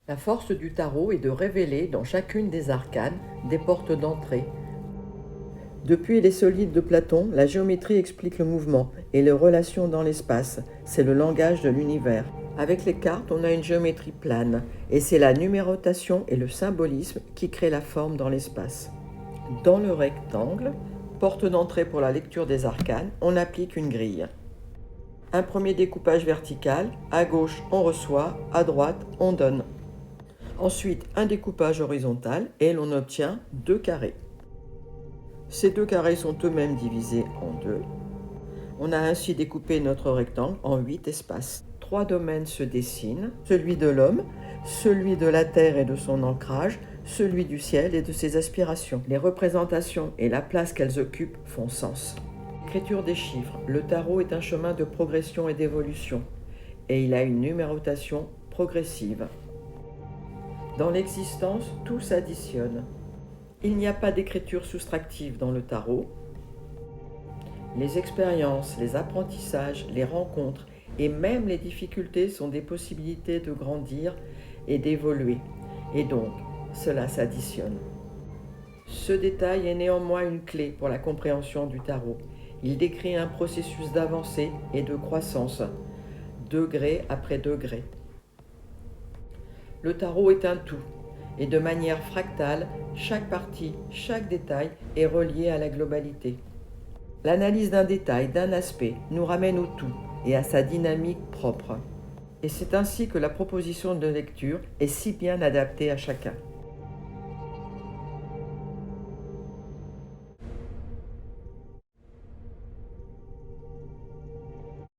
La force du tarot est de révéler dans chacune des arcanes des portes d'entrée. Depuis les solides de Platon, la géométrie explique le mouvement et les relations dans l'espace. C'est le langage de l'univers. Avec les cartes, on a une géométrie plane et c'est la numérotation et le symbolisme qui créent la forme dans l'espace. Dans le rectangle, porte d'entrée pour la lecture des arcanes, on applique une grille. Un premier découpage vertical, à gauche on reçoit, à droite on donne. Ensuite, un découpage horizontal et l'on obtient 2 carrés. Ces 2 carrés sont eux-mêmes divisés en 2. On a ainsi découpé notre rectangle en 8 espaces. 3 domaines se dessinent, celui de l'homme, celui de la terre et de son ancrage, celui du ciel et de ses aspirations. Les représentations et la place qu'elles occupent font sens. L'écriture des chiffres. Le tarot est un chemin de progression et d'évolution, et il a une numérotation progressive. Dans l'existence, tout s'additionne. Il n'y a pas d'écriture soustractive dans le tarot. Les expériences, les apprentissages, les rencontres et même les difficultés sont des possibilités de grandir et d'évoluer. Et donc, cela s'additionne. Ce détail est néanmoins une clé pour la compréhension du tarot. Il décrit un processus d'avancée et de croissance, degré après degré. Le tarot est un tout, et de manière fractale, chaque partie, chaque détail est relié à la globalité. L'analyse d'un détail, d'un aspect, nous ramène au tout et à sa dynamique propre. Et c'est ainsi que la proposition de lecture est si bien adaptée à chacun.